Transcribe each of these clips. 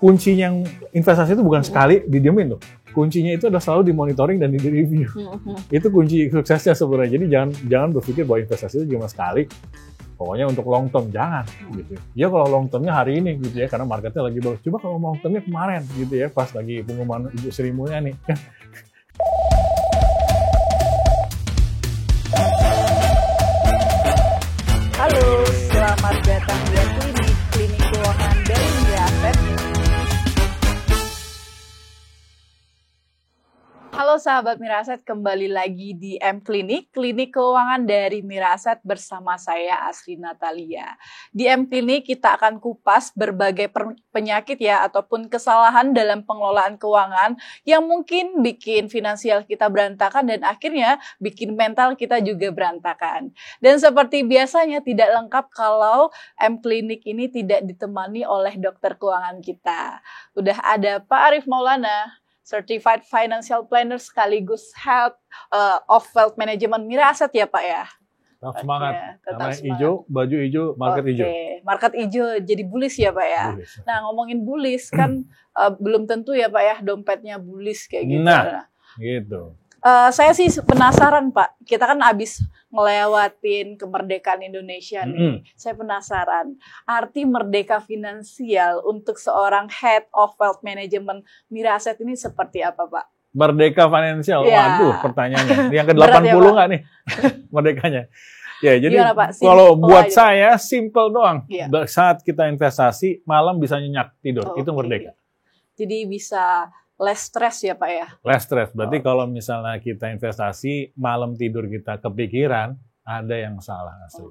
kuncinya yang investasi itu bukan sekali didiemin tuh. Kuncinya itu adalah selalu dimonitoring dan di-review. Itu kunci suksesnya sebenarnya. Jadi jangan berpikir bahwa investasi itu cuma sekali. Pokoknya untuk long term jangan gitu. Ya kalau long termnya hari ini gitu ya, karena marketnya lagi bagus. Coba kalau long termnya kemarin gitu ya, pas lagi pengumuman Ibu Sri Mulyani. Halo, selamat datang di Klinik Keuangan dari Miraset. Halo sahabat Miraset, kembali lagi di M-Klinik, Klinik Keuangan dari Miraset bersama saya Asri Natalia. Di M-Klinik kita akan kupas berbagai penyakit ya ataupun kesalahan dalam pengelolaan keuangan yang mungkin bikin finansial kita berantakan dan akhirnya bikin mental kita juga berantakan. Dan seperti biasanya tidak lengkap kalau M-Klinik ini tidak ditemani oleh dokter keuangan kita. Udah ada Pak Arief Maulana, Certified Financial Planner sekaligus Head of Wealth Management Miraset ya Pak ya? Tetap semangat. Namanya hijau, baju hijau, market hijau. Market hijau jadi bullish ya Pak ya? Bullish. Nah ngomongin bullish kan belum tentu ya Pak ya dompetnya bullish kayak gitu. Nah, gitu. Saya sih penasaran Pak, kita kan abis ngelewatin kemerdekaan Indonesia nih. Saya penasaran, arti merdeka finansial untuk seorang Head of Wealth Management Miraset ini seperti apa Pak? Merdeka finansial, ya. Waduh pertanyaannya. Yang ke-80 ya, nggak nih merdekanya? Ya, jadi gimana, Pak? Kalau buat aja. Saya simple doang. Ya. Saat kita investasi, malam bisa nyenyak tidur, itu merdeka. Jadi bisa less stress ya Pak ya? Less stress. Berarti kalau misalnya kita investasi, malam tidur kita kepikiran, ada yang salah asli.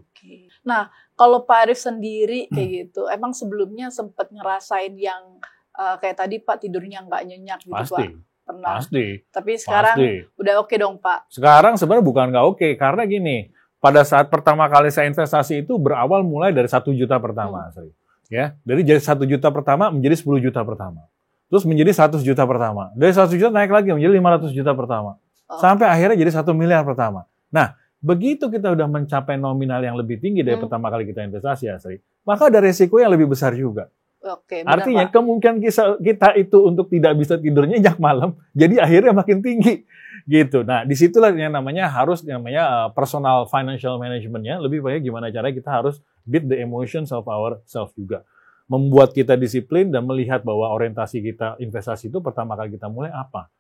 Nah, kalau Pak Arief sendiri kayak gitu, emang sebelumnya sempat ngerasain yang kayak tadi Pak tidurnya nggak nyenyak gitu Pasti. Pak? Pernah. Pasti. Tapi sekarang udah oke dong Pak? Sekarang sebenarnya bukan nggak oke, karena gini, pada saat pertama kali saya investasi itu berawal mulai dari 1 juta pertama. Ya, dari jadi 1 juta pertama menjadi 10 juta pertama. Terus menjadi 100 juta pertama. Dari 100 juta naik lagi menjadi 500 juta pertama. Sampai akhirnya jadi 1 miliar pertama. Nah, begitu kita udah mencapai nominal yang lebih tinggi dari pertama kali kita investasi, Asri, maka ada resiko yang lebih besar juga. Artinya kemungkinan kita itu untuk tidak bisa tidur nyenyak malam, jadi akhirnya makin tinggi. Gitu. Nah, disitulah yang namanya personal financial management-nya, lebih banyak gimana caranya kita harus beat the emotions of ourselves juga. Membuat kita disiplin dan melihat bahwa orientasi kita investasi itu pertama kali kita mulai apa.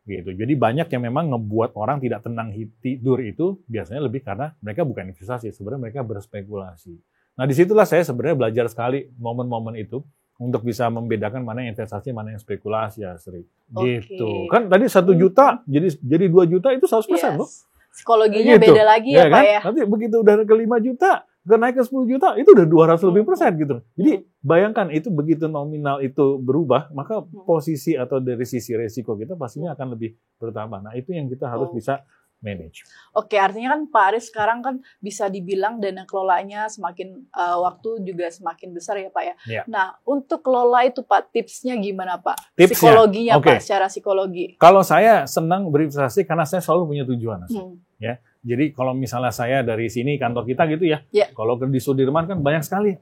Gitu. Jadi banyak yang memang ngebuat orang tidak tenang tidur itu biasanya lebih karena mereka bukan investasi, sebenarnya mereka berspekulasi. Nah disitulah saya sebenarnya belajar sekali momen-momen itu untuk bisa membedakan mana yang investasi, mana yang spekulasi ya Sri. Gitu. Kan tadi 1 juta jadi 2 juta itu 100% loh. Psikologinya gitu. Beda lagi ya Pak ya. Nanti begitu udah ke 5 juta, naik ke 10 juta, itu udah 200 lebih persen gitu. Jadi bayangkan itu begitu nominal itu berubah, maka posisi atau dari sisi resiko kita pastinya akan lebih bertambah. Nah itu yang kita harus bisa manage. Artinya kan Pak Arief sekarang kan bisa dibilang dana kelolanya semakin waktu juga semakin besar ya Pak ya. Ya. Nah untuk kelola itu Pak tipsnya gimana Pak? Tipsnya? Psikologinya Pak, secara psikologi. Kalau saya senang berinvestasi karena saya selalu punya tujuan. Ya. Jadi kalau misalnya saya dari sini kantor kita gitu ya, kalau di Sudirman kan banyak sekali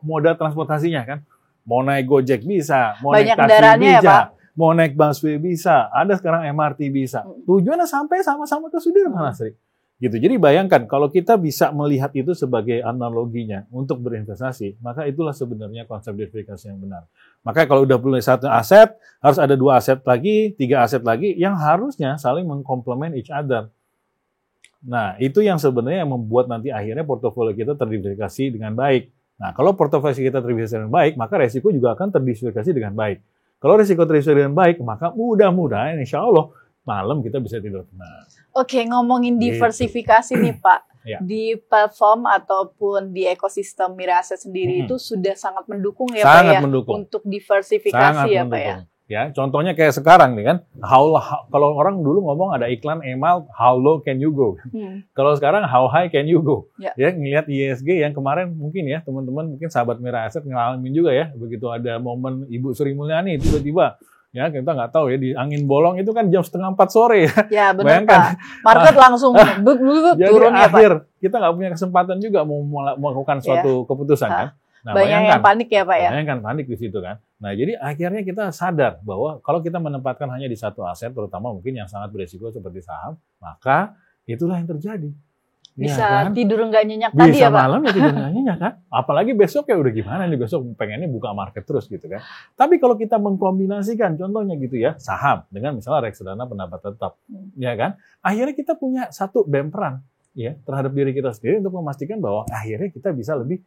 moda transportasinya kan. Mau naik Gojek bisa, mau naik taksi bisa, ya, mau naik busway bisa, ada sekarang MRT bisa. Tujuannya sampai sama-sama ke Sudirman, Asri. Gitu. Jadi bayangkan kalau kita bisa melihat itu sebagai analoginya untuk berinvestasi, maka itulah sebenarnya konsep diversifikasi yang benar. Maka kalau udah punya 1 aset, harus ada 2 aset lagi, 3 aset lagi yang harusnya saling mengkomplement each other. Nah, itu yang sebenarnya yang membuat nanti akhirnya portofolio kita terdiversifikasi dengan baik. Nah, kalau portofolio kita terdiversifikasi dengan baik, maka resiko juga akan terdiversifikasi dengan baik. Kalau resiko terdiversifikasi dengan baik, maka mudah-mudahan insya Allah malam kita bisa tidur tenang. Ngomongin diversifikasi nih Pak. Di platform ataupun di ekosistem Miraset sendiri itu sudah sangat mendukung ya Pak ya untuk diversifikasi ya Pak ya. Ya, contohnya kayak sekarang nih kan, kalau orang dulu ngomong ada iklan email, how low can you go? Kalau sekarang how high can you go? Ya, ngelihat ISG yang kemarin mungkin ya teman-teman mungkin sahabat Miraset ngalamin juga ya, begitu ada momen Ibu Sri Mulyani tiba-tiba ya kita nggak tahu ya di angin bolong itu kan jam 3:30 sore ya. Ya benar Pak. Market langsung turun ya Pak. Jadi kita nggak punya kesempatan juga mau melakukan suatu keputusan kan. Nah, banyak yang panik ya Pak ya? Banyak kan panik di situ kan. Nah, jadi akhirnya kita sadar bahwa kalau kita menempatkan hanya di satu aset, terutama mungkin yang sangat berisiko seperti saham, maka itulah yang terjadi. Bisa ya kan? tidur nggak nyenyak tadi ya Pak? Bisa malam ya tidur nggak nyenyak kan? Apalagi besok ya udah gimana nih, besok pengennya buka market terus gitu kan. Tapi kalau kita mengkombinasikan contohnya gitu ya, saham dengan misalnya reksadana pendapat tetap, ya kan? Akhirnya kita punya satu bemperan ya terhadap diri kita sendiri untuk memastikan bahwa akhirnya kita bisa lebih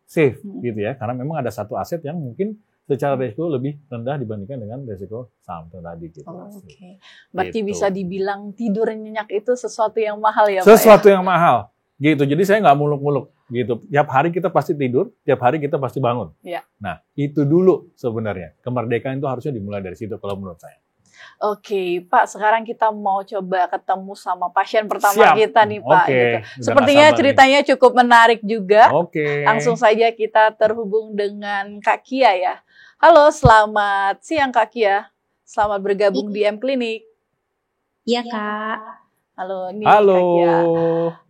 safe gitu ya. Karena memang ada satu aset yang mungkin secara risiko lebih rendah dibandingkan dengan risiko saham tadi gitu. Oke. Berarti gitu. bisa dibilang tidur nyenyak itu sesuatu yang mahal ya Pak? Sesuatu yang mahal gitu. Jadi saya nggak muluk-muluk gitu. Tiap hari kita pasti tidur, tiap hari kita pasti bangun. Ya. Nah, itu dulu sebenarnya. Kemerdekaan itu harusnya dimulai dari situ kalau menurut saya. Oke, Pak, sekarang kita mau coba ketemu sama pasien pertama kita nih, Pak. Oke. Gitu. Sepertinya ceritanya nih. Cukup menarik juga. Oke. Langsung saja kita terhubung dengan Kak Kia ya. Halo, selamat siang Kak Kia. Selamat bergabung di M-Clinic. Iya, Kak. Halo, nih Halo. Kak Kia.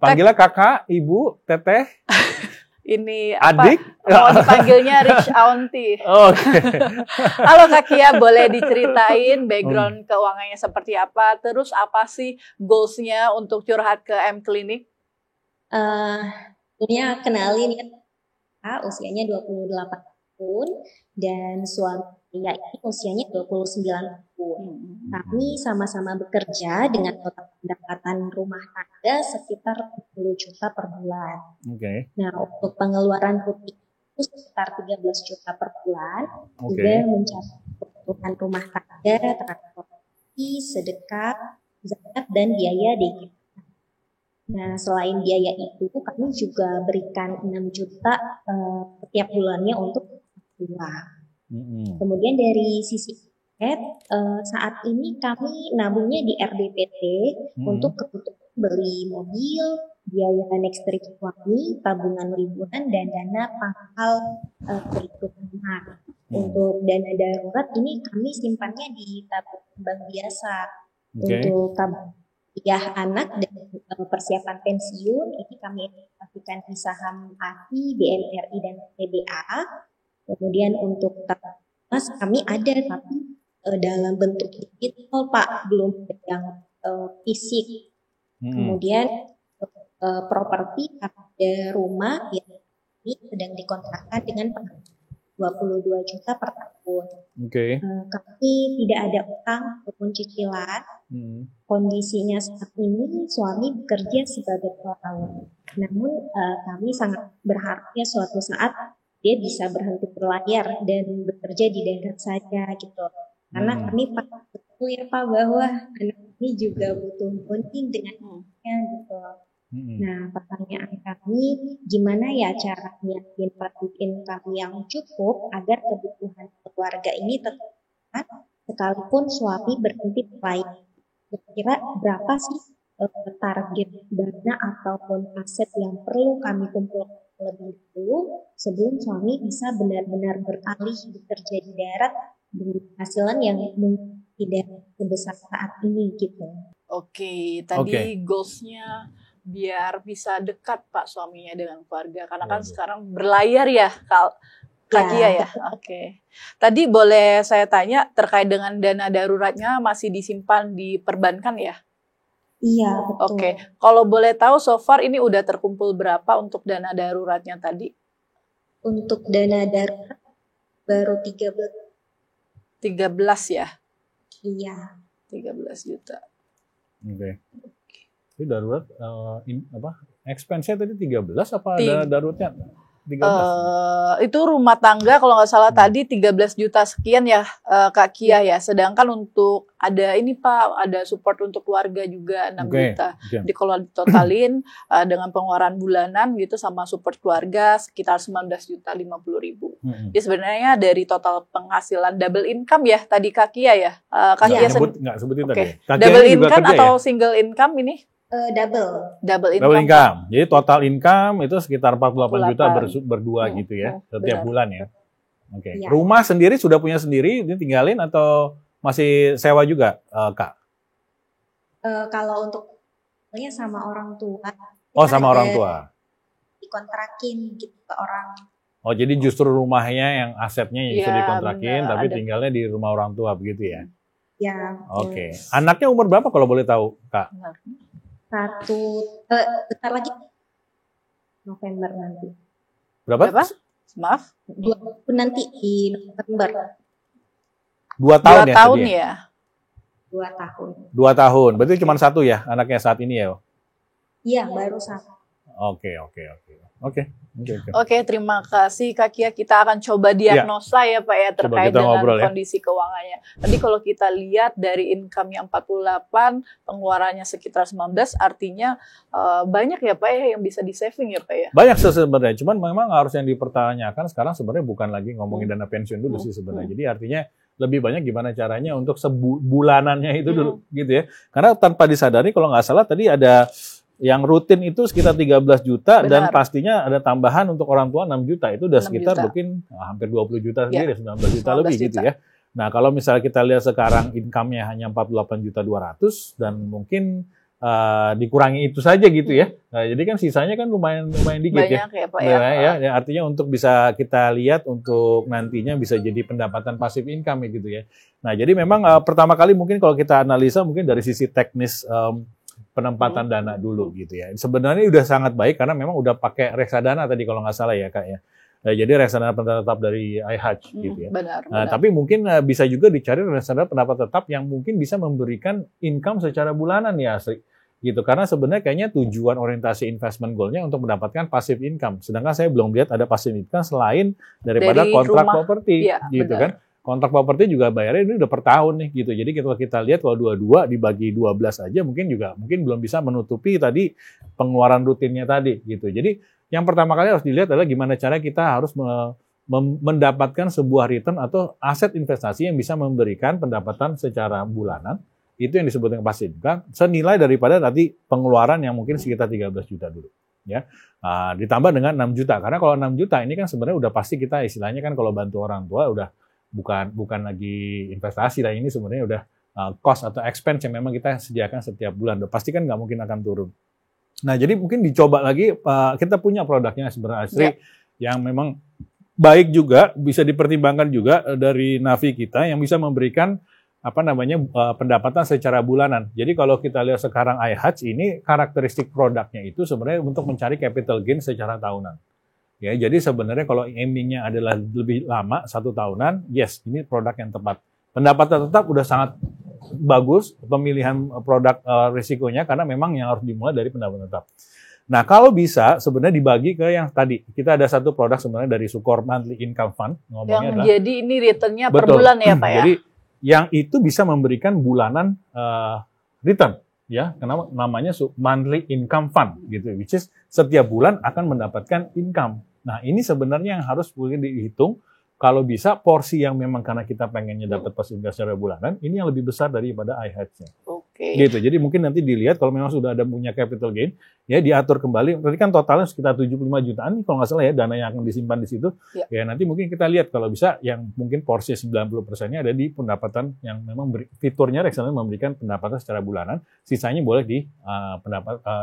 Panggilnya kakak, ibu, teteh. Ini apa? Adik? Mau dipanggilnya Rich Aunty. Oke. Halo Kak Kia, boleh diceritain background keuangannya seperti apa? Terus apa sih goals-nya untuk curhat ke M-Clinic? Punya kenalin ya, usianya 28 tahun dan suami saya ini usianya 29 tahun. Kami sama-sama bekerja dengan total pendapatan rumah tangga sekitar 10 juta per bulan. Oke. Nah, untuk pengeluaran rutin itu sekitar 13 juta per bulan. Juga mencapai kebutuhan rumah tangga, transportasi, sedekah, zakat, dan biaya DKP. Nah, selain biaya itu, kami juga berikan 6 juta setiap bulannya untuk tua. Kemudian dari sisi saat ini kami nabungnya di RDPT untuk kebutuhan beli mobil, biaya listrik suami, tabungan liburan, dan dana pangkal perhitungan. Untuk dana darurat ini kami simpannya di tabungan bank biasa. Untuk tabungan anak dan persiapan pensiun ini kami investasikan di saham ASI, BMRI, dan TBA. Kemudian untuk mas kami ada tapi dalam bentuk digital Pak, belum yang fisik. Kemudian properti ada rumah yang ini sedang dikontrakkan dengan 22 juta per tahun. Kami tidak ada utang ataupun cicilan. Kondisinya saat ini suami bekerja sebagai pelaut. Namun kami sangat berharapnya suatu saat dia bisa berhenti berlayar dan bekerja di darat saja gitu. Karena kami betul ya Pak bahwa anak ini juga butuh bonding dengannya gitu. Nah, pertanyaan kami, gimana ya caranya passive income yang cukup agar kebutuhan keluarga ini tetap sekalipun suami berhenti berlayar. Kira-kira berapa sih target dana ataupun aset yang perlu kami kumpulkan lebih dulu sebelum suami bisa benar-benar beralih bekerja di darat dengan penghasilan yang mungkin tidak sebesar saat ini gitu. Oke, tadi goals-nya biar bisa dekat Pak suaminya dengan keluarga karena kan sekarang berlayar ya Kak Kia ya. Oke. Tadi boleh saya tanya terkait dengan dana daruratnya masih disimpan di perbankan ya? Iya, betul. Oke. Kalau boleh tahu so far ini udah terkumpul berapa untuk dana daruratnya tadi? Untuk dana darurat baru 13 ya? Iya. 13 juta. Oke. Itu darurat expense-nya tadi 13 apa ada daruratnya? 13. Itu rumah tangga kalau nggak salah tadi 13 juta sekian ya Kak Kia ya. Sedangkan untuk ada ini Pak, ada support untuk keluarga juga 6 juta. Jadi kalau ditotalin dengan pengeluaran bulanan gitu sama support keluarga sekitar 19 juta 50 ribu. Jadi sebenarnya dari total penghasilan double income ya tadi Kak Kia ya. Kak Kia nggak sebutin tadi. Double income atau single income ini? Double income. Jadi total income itu sekitar 48 juta berdua gitu ya setiap bulan ya. Oke. Ya. Rumah sendiri sudah punya sendiri, ini tinggalin atau masih sewa juga, Kak? Kalau untuk sama orang tua. Oh, sama orang tua. Dikontrakin gitu ke orang Oh, jadi justru rumahnya yang asetnya yang bisa Iya, dikontrakin, benar, tapi ada. tinggalnya di rumah orang tua begitu ya? Ya, Oke. Anaknya umur berapa kalau boleh tahu, Kak? Benar. bentar lagi November nanti. Berapa? Berapa? Maaf, 2 tahun nanti di November. 2 tahun 2 ya? tahun tadi ya. 2 tahun. 2 tahun. Berarti cuma 1 ya anaknya saat ini ya? Iya, baru 1. Oke. Oke, terima kasih Kak Kia. Kita akan coba diagnosa ya Pak ya terkait kita dengan ngobrol ya. kondisi keuangannya. Tadi kalau kita lihat dari income-nya 48, pengeluarannya sekitar 19, artinya banyak ya Pak ya yang bisa di-saving ya Pak ya? Banyak sebenarnya, cuman memang harus yang dipertanyakan sekarang sebenarnya bukan lagi ngomongin dana pensiun dulu sih sebenarnya. Jadi artinya lebih banyak gimana caranya untuk sebulanannya itu dulu gitu ya. Karena tanpa disadari kalau nggak salah tadi ada yang rutin itu sekitar 13 juta dan Benar. pastinya ada tambahan untuk orang tua 6 juta. Itu udah 6 sekitar juta. mungkin hampir 20 juta Ya, sendiri, 19 juta 19 lebih juta. gitu ya. Nah, kalau misalnya kita lihat sekarang income-nya hanya 48 juta 200 dan mungkin dikurangi itu saja gitu ya. Nah, jadi kan sisanya kan lumayan dikit ya. Banyak ya Pak ya? Nah, ya, artinya untuk bisa kita lihat untuk nantinya bisa jadi pendapatan pasif income gitu ya. Nah, jadi memang pertama kali mungkin kalau kita analisa mungkin dari sisi teknis penempatan dana dulu gitu ya. Sebenarnya udah sangat baik karena memang udah pakai reksadana tadi kalau nggak salah ya Kak ya. Nah, jadi reksadana pendapatan tetap dari iHatch gitu ya. Benar. Nah, tapi mungkin bisa juga dicari reksadana pendapatan tetap yang mungkin bisa memberikan income secara bulanan ya Asri. Gitu. Karena sebenarnya kayaknya tujuan orientasi investment goal-nya untuk mendapatkan passive income. Sedangkan saya belum lihat ada passive income selain daripada Dari kontrak rumah. properti Iya, gitu benar. kan. Kontrak properti juga bayarnya ini udah per tahun nih gitu. Jadi kalau kita lihat kalau 22 dibagi 12 aja mungkin belum bisa menutupi tadi pengeluaran rutinnya tadi gitu. Jadi yang pertama kali harus dilihat adalah gimana cara kita harus mendapatkan sebuah return atau aset investasi yang bisa memberikan pendapatan secara bulanan. Itu yang disebut dengan passive income senilai daripada tadi pengeluaran yang mungkin sekitar 13 juta dulu. Ya, ditambah dengan 6 juta. Karena kalau 6 juta ini kan sebenarnya udah pasti kita istilahnya kan kalau bantu orang tua udah bukan lagi investasi lah, ini sebenarnya udah cost atau expense yang memang kita sediakan setiap bulan. Pasti kan nggak mungkin akan turun. Nah, jadi mungkin dicoba lagi, kita punya produknya sebenarnya Asri yang memang baik juga, bisa dipertimbangkan juga dari Navi kita yang bisa memberikan pendapatan secara bulanan. Jadi kalau kita lihat sekarang iHatch ini karakteristik produknya itu sebenarnya untuk mencari capital gain secara tahunan. Ya, jadi sebenarnya kalau aiming-nya adalah lebih lama 1 tahunan, yes, ini produk yang tepat. Pendapatan tetap udah sangat bagus pemilihan produk risikonya karena memang yang harus dimulai dari pendapatan tetap. Nah, kalau bisa sebenarnya dibagi ke yang tadi. Kita ada satu produk sebenarnya dari Sukor Monthly Income Fund. Yang jadi ini return-nya per Betul. bulan ya Pak ya? Jadi yang itu bisa memberikan bulanan return. Ya, kenapa namanya Monthly Income Fund gitu, which is setiap bulan akan mendapatkan income. Nah, ini sebenarnya yang harus mungkin dihitung kalau bisa porsi yang memang karena kita pengennya dapat passive income secara bulanan, ini yang lebih besar daripada iHatch-nya. Oke. Gitu. Jadi mungkin nanti dilihat kalau memang sudah ada punya capital gain, ya diatur kembali. Berarti kan totalnya sekitar 75 jutaan kalau nggak salah ya dana yang akan disimpan di situ. Ya nanti mungkin kita lihat kalau bisa yang mungkin porsi 90%-nya ada di pendapatan yang memang fiturnya reksadana memberikan pendapatan secara bulanan, sisanya boleh di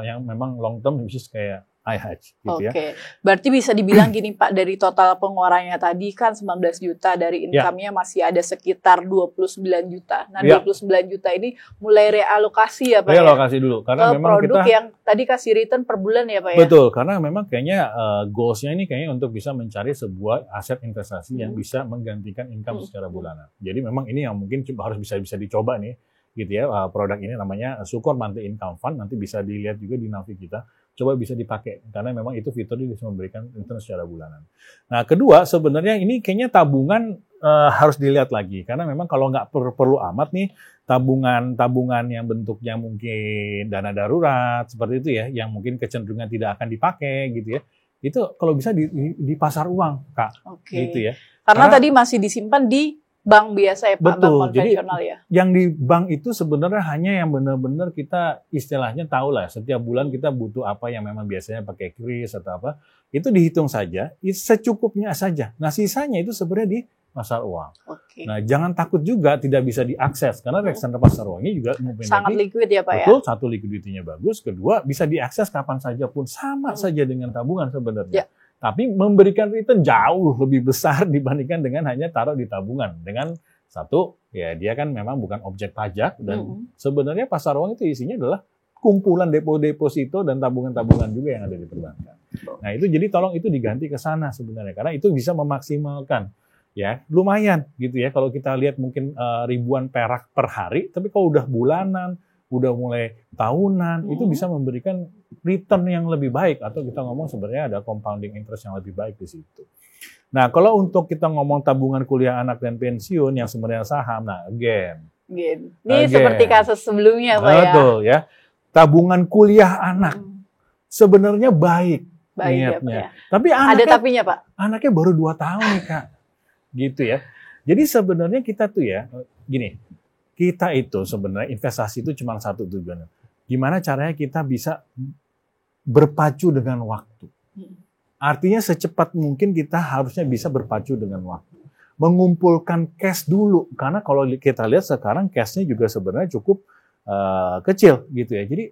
yang memang long term bisnis kayak iHatch gitu ya. Oke, berarti bisa dibilang gini Pak, dari total pengeluarannya tadi kan 19 juta, dari income-nya masih ada sekitar 29 juta. Nah, 29 juta ini mulai realokasi ya Pak ya? Realokasi dulu, karena ke memang produk kita yang tadi kasih return per bulan ya Pak ya? betul, karena memang kayaknya goals-nya ini kayaknya untuk bisa mencari sebuah aset investasi yang bisa menggantikan income secara bulanan. Jadi memang ini yang mungkin harus bisa dicoba nih, gitu ya. Produk ini namanya Sukor Monthly Income Fund, nanti bisa dilihat juga di Navi kita. Coba bisa dipakai, karena memang itu fiturnya bisa memberikan return secara bulanan. Nah, kedua sebenarnya ini kayaknya tabungan harus dilihat lagi, karena memang kalau nggak perlu amat nih, tabungan yang bentuknya mungkin dana darurat, seperti itu ya, yang mungkin kecenderungan tidak akan dipakai gitu ya, itu kalau bisa di pasar uang, Kak. Oke. Gitu ya. Karena tadi masih disimpan di bank biasa ya Pak, betul, bank konvensional jadi, ya? Yang di bank itu sebenarnya hanya yang benar-benar kita istilahnya tahu lah, setiap bulan kita butuh apa yang memang biasanya pakai kris atau apa, itu dihitung saja, secukupnya saja. Nah, sisanya itu sebenarnya di pasar uang. Oke. Nah, jangan takut juga tidak bisa diakses, karena reksadana pasar uangnya juga sangat liquid ya Pak ya? betul, satu likuiditinya bagus, kedua bisa diakses kapan saja pun, sama saja dengan tabungan sebenarnya. tapi memberikan return jauh lebih besar dibandingkan dengan hanya taruh di tabungan. Dengan satu, ya dia kan memang bukan objek pajak, dan sebenarnya pasar uang itu isinya adalah kumpulan deposito dan tabungan-tabungan juga yang ada di perbankan. Nah itu jadi tolong itu diganti ke sana sebenarnya, karena itu bisa memaksimalkan. Ya, lumayan gitu ya. Kalau kita lihat mungkin ribuan perak per hari, tapi kalau udah bulanan, udah mulai tahunan, itu bisa memberikan return yang lebih baik, atau kita ngomong sebenarnya ada compounding interest yang lebih baik di situ. Nah, kalau untuk kita ngomong tabungan kuliah anak dan pensiun yang sebenarnya saham, nah Ini seperti kasus sebelumnya, Pak ya. Betul ya. Tabungan kuliah anak sebenarnya baik niatnya. Ya, Pak, ya. Tapi ada tapinya, Pak. Anaknya baru 2 tahun nih, Kak. Gitu ya. Jadi sebenarnya kita tuh ya, gini, kita itu sebenarnya investasi itu cuma satu tujuannya. Gimana caranya kita bisa berpacu dengan waktu. Artinya secepat mungkin kita harusnya bisa berpacu dengan waktu. Mengumpulkan cash dulu, karena kalau kita lihat sekarang cashnya juga sebenarnya cukup kecil gitu ya. Jadi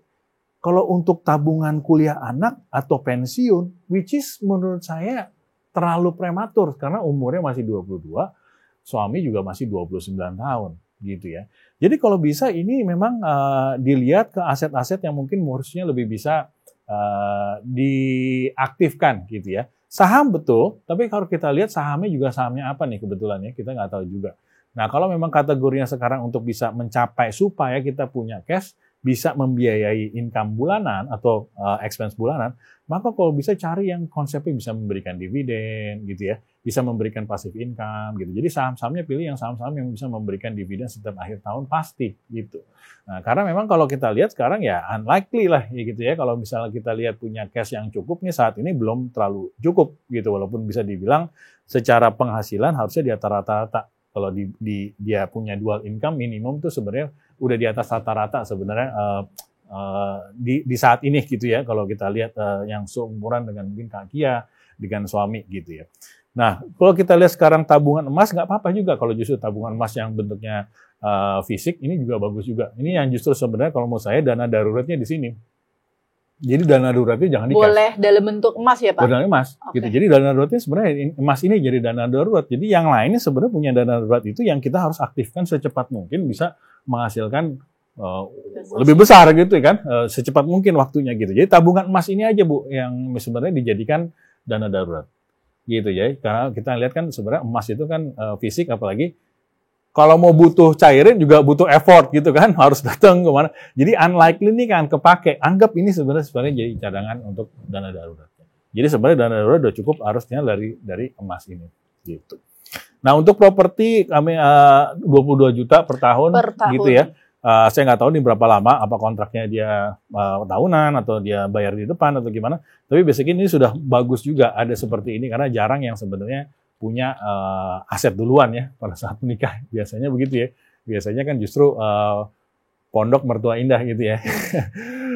kalau untuk tabungan kuliah anak atau pensiun, which is menurut saya terlalu prematur karena umurnya masih 22, suami juga masih 29 tahun gitu ya. Jadi kalau bisa ini memang dilihat ke aset-aset yang mungkin harusnya lebih bisa diaktifkan gitu ya. Saham betul, tapi kalau kita lihat sahamnya juga sahamnya apa nih kebetulan ya, kita nggak tahu juga. Nah kalau memang kategorinya sekarang untuk bisa mencapai supaya kita punya cash, bisa membiayai income bulanan atau expense bulanan, maka kalau bisa cari yang konsepnya bisa memberikan dividen gitu ya, bisa memberikan passive income gitu. Jadi saham-sahamnya pilih yang saham-saham yang bisa memberikan dividen setiap akhir tahun pasti gitu. Nah, karena memang kalau kita lihat sekarang ya unlikely lah ya gitu ya, kalau misalnya kita lihat punya cash yang cukup nih saat ini belum terlalu cukup gitu, walaupun bisa dibilang secara penghasilan harusnya di atas rata-rata. Kalau dia punya dual income minimum tuh sebenarnya udah di atas rata-rata sebenarnya di saat ini gitu ya, kalau kita lihat yang seumuran dengan mungkin Kak Kia dengan suami gitu ya. Nah, kalau kita lihat sekarang tabungan emas nggak apa-apa juga kalau justru tabungan emas yang bentuknya fisik ini juga bagus juga. Ini yang justru sebenarnya kalau menurut saya dana daruratnya di sini. Jadi dana daruratnya jangan di cash. Boleh dalam bentuk emas ya Pak? Dalam emas, gitu. Jadi dana daruratnya sebenarnya emas ini jadi dana darurat. Jadi yang lainnya sebenarnya punya dana darurat itu yang kita harus aktifkan secepat mungkin bisa menghasilkan lebih besar gitu kan, secepat mungkin waktunya gitu. Jadi tabungan emas ini aja Bu yang sebenarnya dijadikan dana darurat, gitu ya. Karena kita lihat kan sebenarnya emas itu kan fisik, apalagi kalau mau butuh cairin juga butuh effort gitu kan, harus datang kemana. Jadi unlikely nih kan kepake. Anggap ini sebenarnya jadi cadangan untuk dana darurat. Jadi sebenarnya dana darurat udah cukup harusnya dari emas ini gitu. Nah untuk properti kami 22 juta per tahun gitu ya. Saya nggak tahu nih berapa lama, apa kontraknya dia tahunan atau dia bayar di depan atau gimana. Tapi basically ini sudah bagus juga ada seperti ini karena jarang yang sebenarnya punya aset duluan ya pada saat menikah. Biasanya begitu ya. Biasanya kan justru pondok mertua indah gitu ya.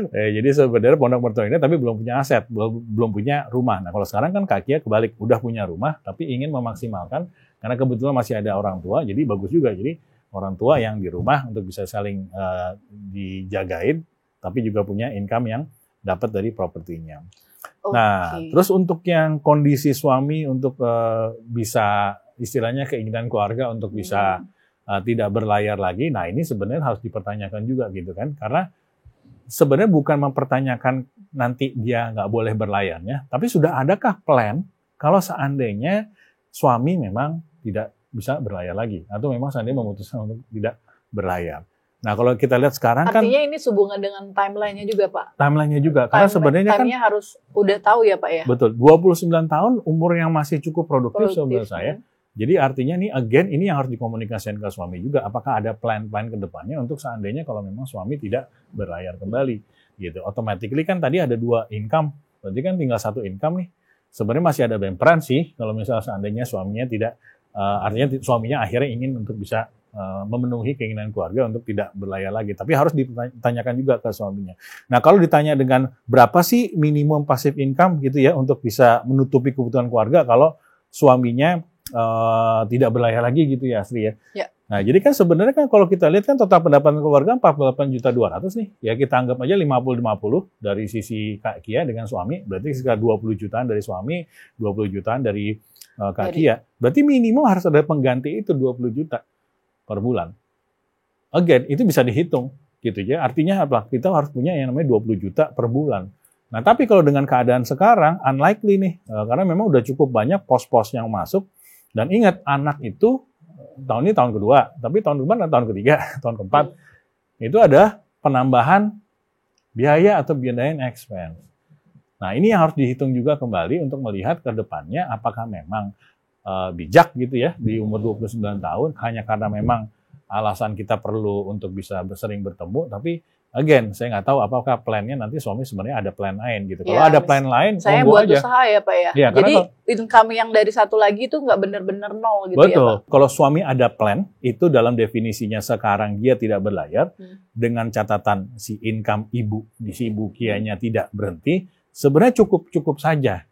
Jadi sebenarnya pondok mertua indah tapi belum punya aset, belum punya rumah. Nah kalau sekarang kan Kak Kia kebalik, udah punya rumah tapi ingin memaksimalkan karena kebetulan masih ada orang tua, jadi bagus juga. Jadi orang tua yang di rumah untuk bisa saling dijagain, tapi juga punya income yang dapat dari propertinya. Nah, terus untuk yang kondisi suami untuk bisa istilahnya keinginan keluarga untuk bisa tidak berlayar lagi, nah ini sebenarnya harus dipertanyakan juga gitu kan, karena sebenarnya bukan mempertanyakan nanti dia nggak boleh berlayarnya, tapi sudah adakah plan kalau seandainya suami memang tidak bisa berlayar lagi atau memang seandainya memutuskan untuk tidak berlayar. Nah, kalau kita lihat sekarang kan artinya ini sehubungan dengan timeline-nya juga, Pak. Timeline-nya juga, karena sebenarnya kan harus udah tahu ya, Pak ya. Betul, 29 tahun umur yang masih cukup produktif menurut saya. Jadi artinya nih again ini yang harus dikomunikasikan ke suami juga, apakah ada plan-plan ke depannya untuk seandainya kalau memang suami tidak berlayar kembali gitu. Automatically kan tadi ada 2 income, berarti kan tinggal 1 income nih. Sebenarnya masih ada bemperan sih kalau misalnya seandainya suaminya tidak artinya suaminya akhirnya ingin untuk bisa memenuhi keinginan keluarga untuk tidak berlayar lagi. Tapi harus ditanyakan juga ke suaminya. Nah, kalau ditanya dengan berapa sih minimum passive income gitu ya untuk bisa menutupi kebutuhan keluarga kalau suaminya tidak berlayar lagi gitu ya Asri ya. Nah, jadi kan sebenarnya kan kalau kita lihat kan total pendapatan keluarga 48.200.000 nih. Ya kita anggap aja 50-50 dari sisi Kak Kia dengan suami, berarti sekitar 20 jutaan dari suami, 20 jutaan dari Kak Kia. Berarti minimum harus ada pengganti itu 20 juta per bulan. Again, itu bisa dihitung gitu ya. Artinya apa? Kita harus punya yang namanya 20 juta per bulan. Nah, tapi kalau dengan keadaan sekarang unlikely nih, karena memang udah cukup banyak pos-pos yang masuk. Dan ingat, anak itu tahun ini tahun kedua, tapi tahun depan tahun ketiga, tahun keempat, itu ada penambahan biaya atau biaya expense. Nah, ini yang harus dihitung juga kembali untuk melihat ke depannya apakah memang bijak gitu ya di umur 29 tahun hanya karena memang alasan kita perlu untuk bisa sering bertemu, tapi again, saya nggak tahu apakah plannya nanti suami sebenarnya ada plan lain gitu. Kalau ada plan lain, saya buat aja usaha ya Pak ya. Ya, jadi income yang dari satu lagi itu nggak benar-benar nol gitu. Betul. Ya Pak. Kalau suami ada plan, itu dalam definisinya sekarang dia tidak berlayar, dengan catatan si income ibu, si ibu Kianya tidak berhenti, sebenarnya cukup saja.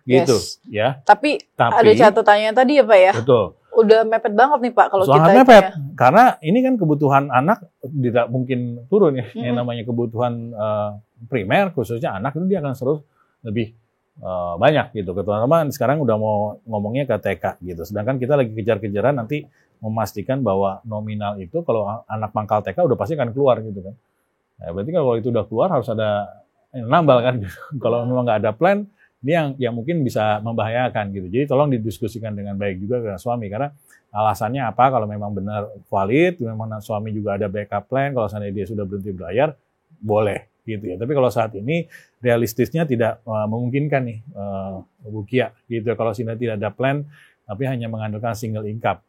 Gitu ya. Tapi ada catatannya tadi ya Pak ya. Betul. Udah mepet banget nih Pak kalau sangat mepet ya. Karena ini kan kebutuhan anak tidak mungkin turun ya. Yang namanya kebutuhan primer khususnya anak itu dia akan terus lebih banyak gitu. Terutama sekarang udah mau ngomongnya ke TK gitu. Sedangkan kita lagi kejar-kejaran nanti memastikan bahwa nominal itu kalau anak pangkal TK udah pasti akan keluar gitu kan. Nah, berarti kalau itu udah keluar harus ada nambal kan. Kalau memang nggak ada plan, ini yang mungkin bisa membahayakan gitu. Jadi tolong didiskusikan dengan baik juga dengan suami, karena alasannya apa, kalau memang benar valid, memang suami juga ada backup plan, kalau seandainya dia sudah berhenti berlayar, boleh gitu ya. Tapi kalau saat ini realistisnya tidak memungkinkan nih Bu Kia gitu. Kalau seandainya tidak ada plan, tapi hanya mengandalkan single income.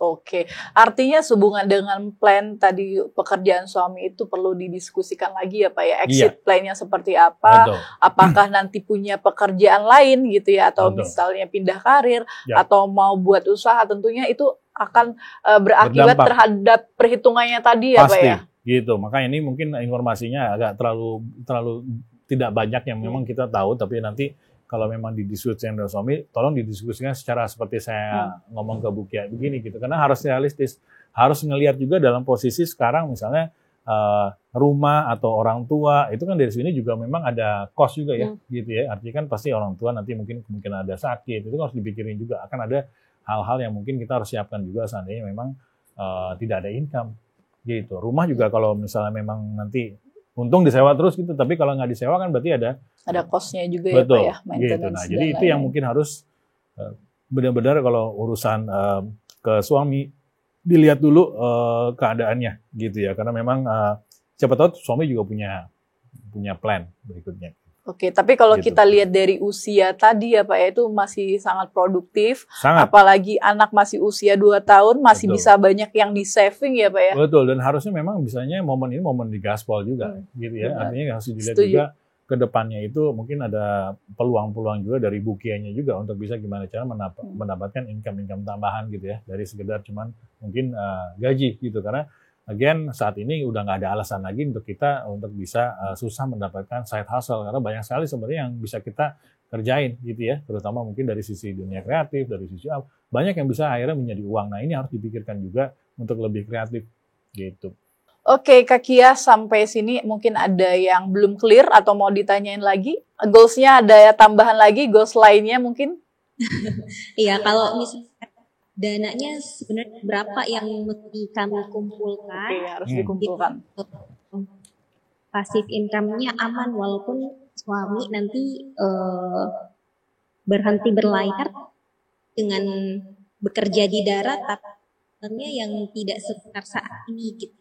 Oke, artinya sehubungan dengan plan tadi pekerjaan suami itu perlu didiskusikan lagi ya Pak ya, exit plan-nya seperti apa, apakah nanti punya pekerjaan lain gitu ya, atau misalnya pindah karir, atau mau buat usaha, tentunya itu akan berakibat terhadap perhitungannya tadi ya Pak ya. Gitu, makanya ini mungkin informasinya agak terlalu tidak banyak yang memang kita tahu, tapi nanti kalau memang didiskusikan dengan suami, tolong didiskusikan secara seperti saya ngomong ke Bu Kia begini gitu. Karena harus realistis, harus ngelihat juga dalam posisi sekarang misalnya rumah atau orang tua, itu kan dari sini juga memang ada cost juga ya, gitu ya. Artinya kan pasti orang tua nanti mungkin ada sakit, itu harus dipikirin juga. Akan ada hal-hal yang mungkin kita harus siapkan juga seandainya memang tidak ada income, gitu. Rumah juga kalau misalnya memang nanti untung disewa terus gitu, tapi kalau nggak disewa kan berarti ada cost-nya juga. Betul, ya Pak ya, gitu. Nah, jadi itu yang mungkin harus benar-benar kalau urusan ke suami dilihat dulu keadaannya gitu ya, karena memang siapa tahu suami juga punya plan berikutnya. Oke, tapi kalau kita lihat dari usia tadi ya Pak ya, itu masih sangat produktif. Apalagi anak masih usia 2 tahun, masih bisa banyak yang di-saving ya Pak ya. Betul, dan harusnya memang bisanya momen ini momen digaspol juga gitu ya. Artinya harus dilihat juga ke depannya itu mungkin ada peluang-peluang juga dari Bu Kianya juga untuk bisa gimana cara mendapatkan income tambahan gitu ya, dari sekedar cuman mungkin gaji gitu. Karena again, saat ini udah nggak ada alasan lagi untuk kita untuk bisa susah mendapatkan side hustle, karena banyak sekali sebenarnya yang bisa kita kerjain gitu ya, terutama mungkin dari sisi dunia kreatif, dari sisi banyak yang bisa akhirnya menjadi uang. Nah, ini harus dipikirkan juga untuk lebih kreatif gitu. Oke, Kak Kia, sampai sini mungkin ada yang belum clear atau mau ditanyain lagi? Goals-nya ada tambahan lagi, goals lainnya mungkin? Iya, kalau misalnya dananya sebenarnya berapa yang mesti kami kumpulkan? Oke, harus dikumpulkan. Pasif income-nya aman walaupun suami nanti berhenti berlayar dengan bekerja di darat, tapi yang tidak sebesar saat ini gitu.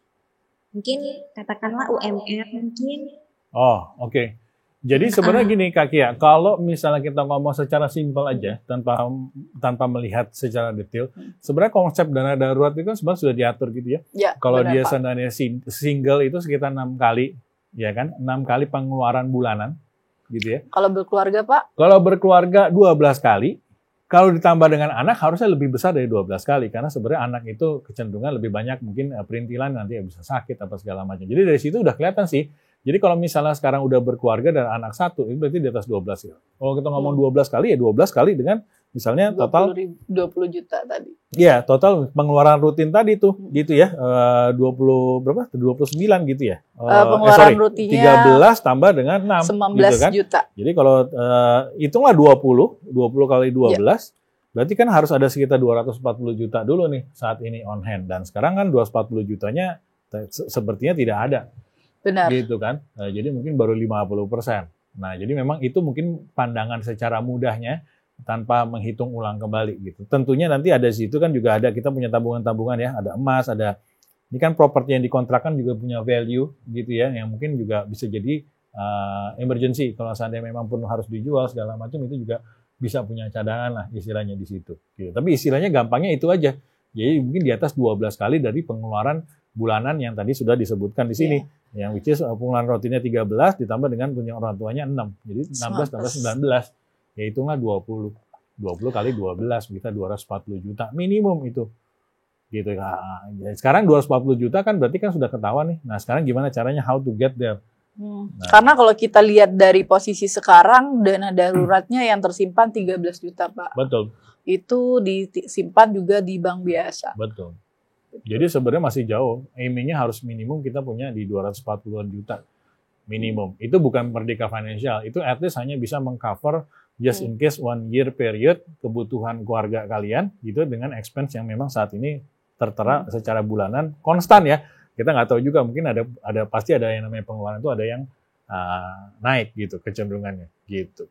Mungkin katakanlah UMR mungkin. Oh, oke. Jadi sebenarnya gini Kak Kia, kalau misalnya kita ngomong secara simpel aja tanpa melihat secara detail, sebenarnya konsep dana darurat itu kan sebenarnya sudah diatur gitu ya. Kalau dia sebenarnya single itu sekitar 6 kali, ya kan? 6 kali pengeluaran bulanan gitu ya. Kalau berkeluarga Pak? Kalau berkeluarga 12 kali. Kalau ditambah dengan anak harusnya lebih besar dari 12 kali, karena sebenarnya anak itu kecenderungan lebih banyak mungkin perintilan nanti bisa sakit apa segala macam. Jadi dari situ udah kelihatan sih. Jadi kalau misalnya sekarang udah berkeluarga dan anak 1, itu berarti di atas 12 ya. Kalau kita ngomong 12 kali ya 12 kali dengan misalnya total 20 juta tadi. Iya, total pengeluaran rutin tadi tuh gitu ya. 29 gitu ya. Pengeluaran rutinnya 13 tambah dengan 6 19 gitu kan. juta. Jadi kalau hitunglah 20 kali 12 berarti kan harus ada sekitar 240 juta dulu nih saat ini on hand, dan sekarang kan 240 jutanya sepertinya tidak ada. Benar. Gitu kan. Jadi mungkin baru 50%. Nah, jadi memang itu mungkin pandangan secara mudahnya tanpa menghitung ulang kembali gitu. Tentunya nanti ada di situ kan juga ada, kita punya tabungan-tabungan ya, ada emas, ada ini kan properti yang dikontrakkan juga punya value gitu ya, yang mungkin juga bisa jadi emergency kalau seandainya memang pun harus dijual segala macam, itu juga bisa punya cadangan lah istilahnya di situ. Gitu. Tapi istilahnya gampangnya itu aja. Jadi mungkin di atas 12 kali dari pengeluaran bulanan yang tadi sudah disebutkan di sini. Yang which is pengeluaran rutinnya 13 ditambah dengan punya orang tuanya 6. Jadi 16 tambah 19. Ya hitunglah 20 kali 12 kita 240 juta minimum itu gitu. Nah, sekarang 240 juta kan berarti kan sudah ketahuan nih. Nah sekarang gimana caranya how to get there? Nah, karena kalau kita lihat dari posisi sekarang dana daruratnya yang tersimpan 13 juta Pak. Betul. Itu disimpan juga di bank biasa. Betul. Jadi sebenarnya masih jauh. Aiming-nya harus minimum kita punya di 240 juta minimum. Itu bukan Merdeka Financial. Itu at least hanya bisa mengcover just in case 1 year period kebutuhan keluarga kalian gitu dengan expense yang memang saat ini tertera secara bulanan konstan ya. Kita nggak tahu juga, mungkin ada pasti ada yang namanya pengeluaran itu ada yang naik gitu kecenderungannya gitu.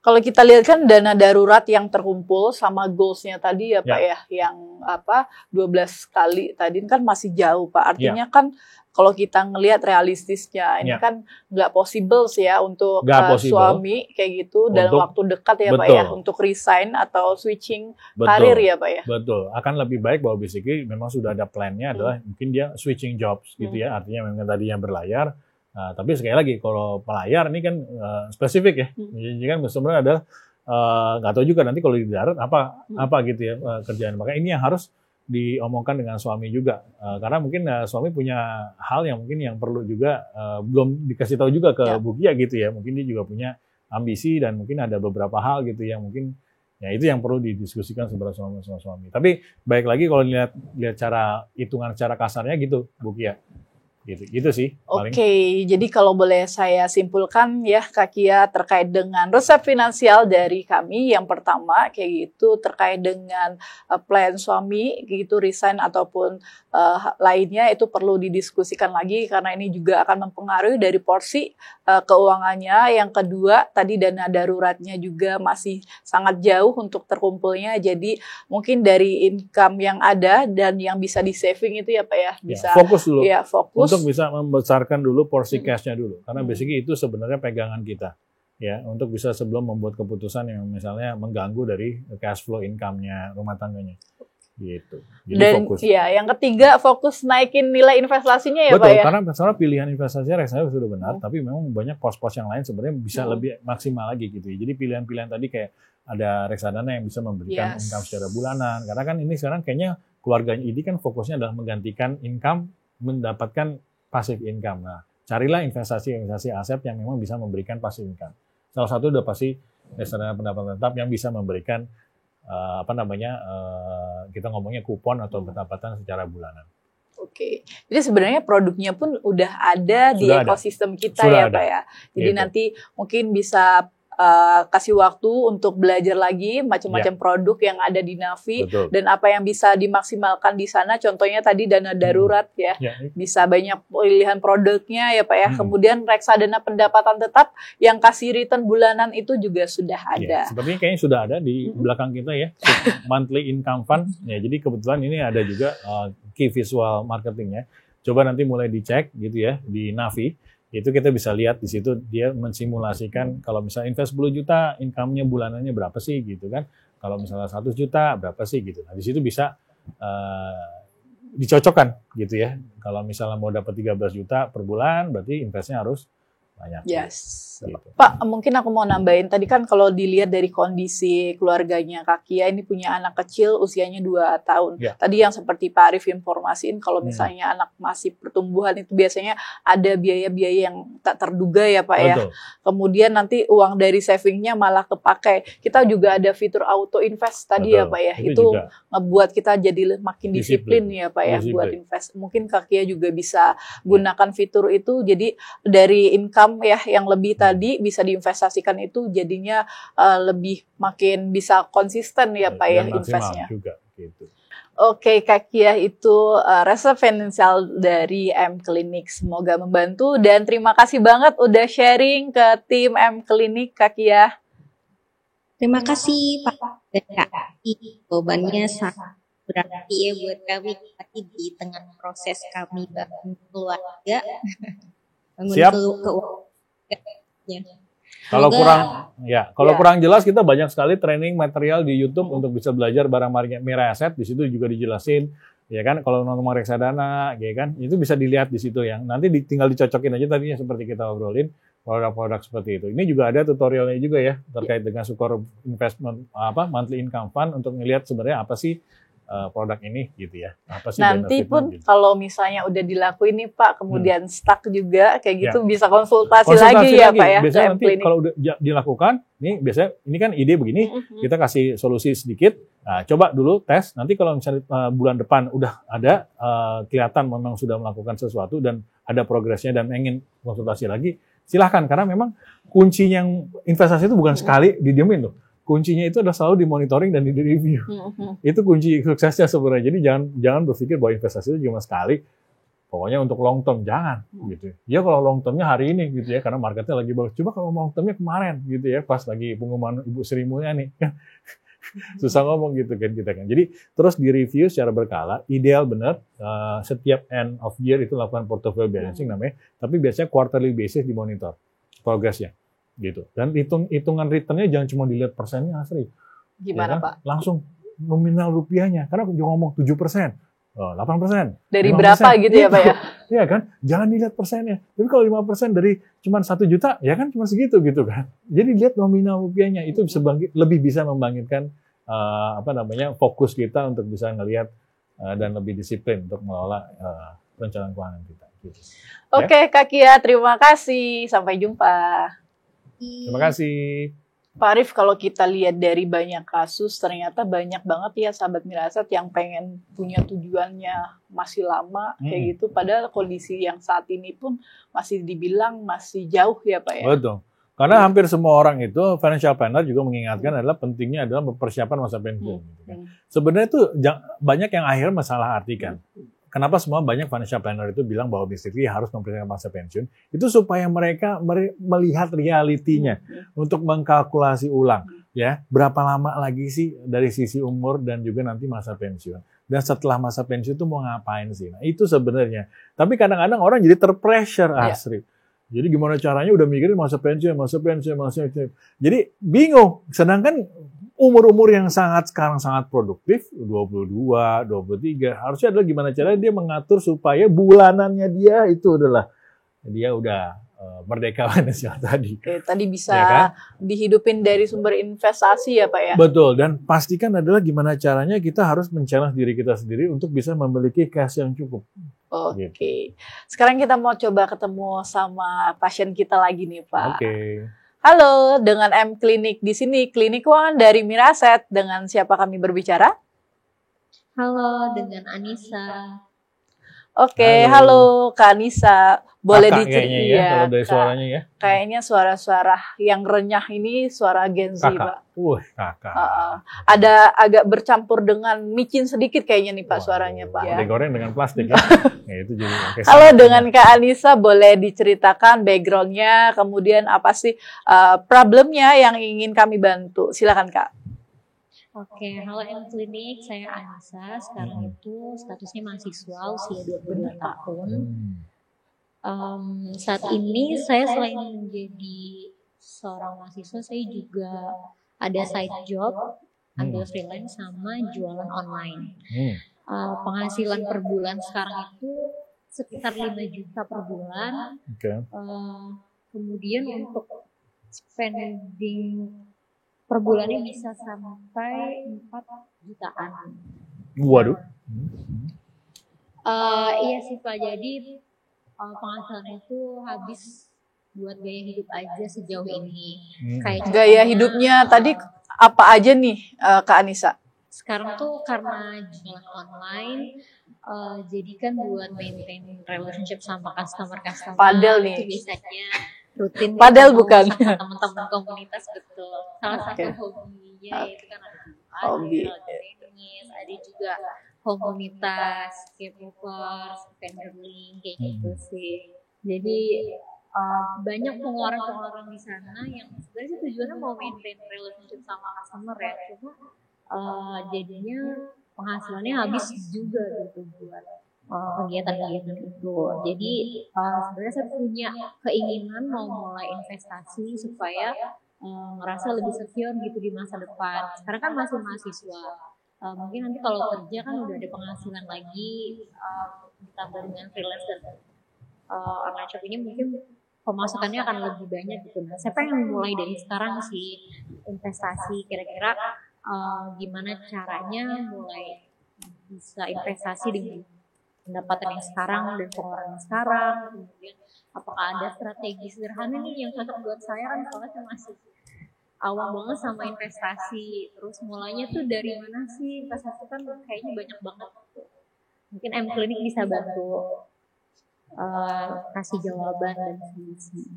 Kalau kita lihat kan dana darurat yang terkumpul sama goals-nya tadi ya Pak ya, yang 12 kali tadi kan masih jauh Pak. Artinya kan kalau kita ngelihat realistisnya ini kan nggak possible sih ya untuk suami kayak gitu dalam waktu dekat ya Pak ya, untuk resign atau switching karir ya Pak ya. Betul, akan lebih baik bahwa basically memang sudah ada plan-nya adalah mungkin dia switching jobs gitu ya, artinya memang tadinya berlayar. Nah, tapi sekali lagi kalau pelayar ini kan spesifik ya, jadi kan sebenarnya ada nggak tahu juga nanti kalau di darat apa gitu ya kerjaan. Makanya ini yang harus diomongkan dengan suami juga, karena mungkin suami punya hal yang mungkin yang perlu juga belum dikasih tahu juga ke Bu Kia gitu ya. Mungkin dia juga punya ambisi dan mungkin ada beberapa hal gitu yang mungkin ya itu yang perlu didiskusikan sebenarnya sama suami. Tapi baik lagi kalau lihat cara hitungan secara kasarnya gitu Bu Kia. Gitu sih. Oke, jadi kalau boleh saya simpulkan ya Kak Kia terkait dengan resep finansial dari kami, yang pertama kayak gitu terkait dengan plan suami gitu resign ataupun lainnya itu perlu didiskusikan lagi karena ini juga akan mempengaruhi dari porsi keuangannya. Yang kedua tadi dana daruratnya juga masih sangat jauh untuk terkumpulnya, jadi mungkin dari income yang ada dan yang bisa di saving itu ya Pak ya bisa fokus dulu. Ya, fokus untuk bisa membesarkan dulu porsi cash-nya dulu. Karena basically itu sebenarnya pegangan kita. Ya, untuk bisa sebelum membuat keputusan yang misalnya mengganggu dari cash flow income-nya rumah tangganya. Gitu. Jadi dan fokus. Ya, yang ketiga fokus naikin nilai investasinya ya Betul, Pak ya. karena misalnya pilihan investasinya reksadana sudah benar, tapi memang banyak pos-pos yang lain sebenarnya bisa lebih maksimal lagi gitu ya. Jadi pilihan-pilihan tadi kayak ada reksadana yang bisa memberikan income secara bulanan. Karena kan ini sekarang kayaknya keluarganya ini kan fokusnya adalah menggantikan income, mendapatkan passive income. Nah, carilah investasi aset yang memang bisa memberikan passive income. Salah satu udah pasti reksadana pendapatan tetap yang bisa memberikan kita ngomongnya kupon atau pendapatan secara bulanan. Oke, jadi sebenarnya produknya pun udah ada di ekosistem kita ya Pak ya. Jadi nanti mungkin bisa kasih waktu untuk belajar lagi macam-macam produk yang ada di Navi. Betul. Dan apa yang bisa dimaksimalkan di sana, contohnya tadi dana darurat ya, bisa banyak pilihan produknya ya Pak ya. Kemudian reksadana pendapatan tetap yang kasih return bulanan itu juga sudah ada. Sepertinya kayaknya sudah ada di belakang kita ya, monthly income fund. Ya, jadi kebetulan ini ada juga key visual marketingnya. Coba nanti mulai dicek gitu ya di Navi. Itu kita bisa lihat di situ dia mensimulasikan kalau misalnya invest 10 juta, income-nya bulanannya berapa sih gitu kan. Kalau misalnya 100 juta berapa sih gitu. Nah, di situ bisa dicocokkan gitu ya. Kalau misalnya mau dapat 13 juta per bulan berarti investnya harus banyak. Yes. Gitu. Pak, mungkin aku mau nambahin, tadi kan kalau dilihat dari kondisi keluarganya Kak Kia ini punya anak kecil usianya 2 tahun. Ya. Tadi yang seperti Pak Arif informasiin, kalau misalnya anak masih pertumbuhan itu biasanya ada biaya-biaya yang tak terduga ya Pak ya. Betul. Kemudian nanti uang dari savingnya malah kepakai. Kita juga ada fitur auto invest tadi Betul. ya Pak ya. Itu juga ngebuat kita jadi makin disiplin ya Pak ya buat invest. Mungkin Kak Kia juga bisa gunakan fitur itu, jadi dari income ya yang lebih tadi bisa diinvestasikan itu jadinya lebih makin bisa konsisten ya Pak ya investnya. Juga, gitu. Oke Kak Kia, itu resep finansial dari M-Clinic. Semoga membantu dan terima kasih banget udah sharing ke tim M-Clinic Kak Kia. Terima kasih Pak dan Kak. Jawabannya sangat berarti ya buat kami di tengah proses kami bangun keluarga. Siap. Kalau kurang jelas, kita banyak sekali training material di YouTube untuk bisa belajar barang Miraasset. Di situ juga dijelasin, ya kan, kalau nomor reksadana, ya kan, itu bisa dilihat di situ yang nanti tinggal dicocokin aja tadinya seperti kita obrolin produk-produk seperti itu. Ini juga ada tutorialnya juga ya terkait dengan Sukor investment monthly income fund untuk melihat sebenarnya apa sih produk ini gitu ya. Apa sih nanti pun gitu. Kalau misalnya udah dilakuin nih Pak, kemudian stuck juga kayak gitu bisa konsultasi lagi ya Pak ya. Biasanya nanti kalau udah dilakukan, nih biasanya ini kan ide begini, kita kasih solusi sedikit. Nah, coba dulu tes. Nanti kalau misalnya bulan depan udah ada kelihatan memang sudah melakukan sesuatu dan ada progresnya dan ingin konsultasi lagi, silahkan. Karena memang kuncinya yang investasi itu bukan sekali didiemin tuh. Kuncinya itu adalah selalu dimonitoring dan di-review. Itu kunci suksesnya sebenarnya. Jadi jangan berpikir bahwa investasi itu cuma sekali. Pokoknya untuk long term jangan gitu. Ya kalau long termnya hari ini gitu ya, karena marketnya lagi bagus. Coba kalau long termnya kemarin gitu ya, pas lagi pengumuman Ibu Sri Mulyani kan. Susah ngomong gitu kan kita kan. Jadi terus di-review secara berkala, ideal benar setiap end of year itu lakukan portfolio balancing namanya, tapi biasanya quarterly basis dimonitor progresnya. Gitu. Dan hitungan returnnya jangan cuma dilihat persennya asli. Gimana ya kan? Pak? Langsung nominal rupiahnya. Karena jangan ngomong 7%, 8%. Dari 5%. berapa gitu ya Pak ya? Iya kan? Jangan dilihat persennya. Tapi kalau 5% dari cuma 1 juta, ya kan cuma segitu gitu kan. Jadi lihat nominal rupiahnya. Itu bisa lebih bisa membangkitkan fokus kita untuk bisa ngelihat dan lebih disiplin untuk mengelola perencanaan keuangan kita. Gitu. Oke, Kak Kia, terima kasih. Sampai jumpa. Terima kasih. Pak Arif, kalau kita lihat dari banyak kasus, ternyata banyak banget ya sahabat Miraasset yang pengen punya tujuannya masih lama kayak gitu. Padahal kondisi yang saat ini pun masih dibilang masih jauh ya Pak ya. Betul. Karena hampir semua orang itu, financial planner juga mengingatkan adalah pentingnya adalah mempersiapkan masa pensiun. Gitu kan. Sebenarnya itu banyak yang akhirnya masalah artikan. Kenapa semua banyak financial planner itu bilang bahwa basically harus mempersiapkan masa pensiun, itu supaya mereka melihat realitinya untuk mengkalkulasi ulang ya berapa lama lagi sih dari sisi umur dan juga nanti masa pensiun, dan setelah masa pensiun itu mau ngapain sih. Nah, itu sebenarnya. Tapi kadang-kadang orang jadi terpressure Asri. Jadi gimana caranya udah mikirin masa pensiun. Jadi bingung. Sedangkan umur-umur yang sekarang sangat produktif, 22, 23, harusnya adalah gimana caranya dia mengatur supaya bulanannya dia itu adalah dia udah merdeka finansial tadi. Oke, tadi bisa ya kan? Dihidupin dari sumber investasi ya Pak ya? Betul, dan pastikan adalah gimana caranya kita harus men-challenge diri kita sendiri untuk bisa memiliki cash yang cukup. Oke, gitu. Sekarang kita mau coba ketemu sama pasien kita lagi nih Pak. Oke. Halo, dengan M-Clinic di sini, klinik keuangan dari Miraasset. Dengan siapa kami berbicara? Halo, dengan Anissa. Oke, halo Kak Anissa. Boleh diceritain ya, kalau dari suaranya ya? Kayaknya suara-suara yang renyah ini suara Gen Z, Pak. Kakak. Ada agak bercampur dengan micin sedikit kayaknya nih Pak suaranya Pak. Digoreng dengan plastik ya. Itu jadi halo, dengan Kak Anissa, boleh diceritakan background-nya, kemudian apa sih problemnya yang ingin kami bantu. Silakan Kak. Oke, halo M-Clinic, saya Anissa. Sekarang itu statusnya mahasiswa, usia 22 tahun. Saat ini saya selain menjadi seorang mahasiswa, saya juga ada side job, ambil freelance sama jualan online. Penghasilan per bulan sekarang itu sekitar 5 juta per bulan. Kemudian untuk spending per bulannya bisa sampai 4 jutaan. Waduh. Iya sih Pak, jadi penghasilannya itu habis buat gaya hidup aja sejauh ini. Kayak Gaya hidupnya tadi apa aja nih Kak Anissa? sekarang tuh karena jualan online, jadi kan buat maintain relationship sama customer Padel nih. itu biasanya rutin Padel ketemu bukan? sama teman-teman komunitas, betul. Salah satu hobinya itu kan ada Hobi. tenis, ada juga komunitas K-popers, fandoling kayak gitu sih. Jadi banyak pengeluaran-pengeluaran di sana yang sebenarnya sih tujuannya mau maintain relationship sama customer ya, cuma jadinya penghasilannya habis juga gitu buat kegiatan-kegiatan itu. Jadi sebenarnya saya punya keinginan mau mulai investasi supaya ngerasa lebih secure gitu di masa depan. Sekarang kan masih mahasiswa. Mungkin nanti kalau kerja kan udah ada penghasilan lagi, ditambah dengan freelance dan online shop ini mungkin pemasukannya akan lebih banyak gitu. Nah, saya pengen mulai dari sekarang sih investasi. Kira-kira gimana caranya mulai bisa investasi dengan pendapatan yang sekarang dan pengeluaran yang sekarang. Kemudian apakah ada strategi sederhana nih yang cocok buat saya, kan soalnya saya masih awam banget sama investasi. Terus mulainya tuh dari mana sih? Investasi kan kayaknya banyak banget. Mungkin M-Clinic bisa bantu kasih jawaban dan solusi.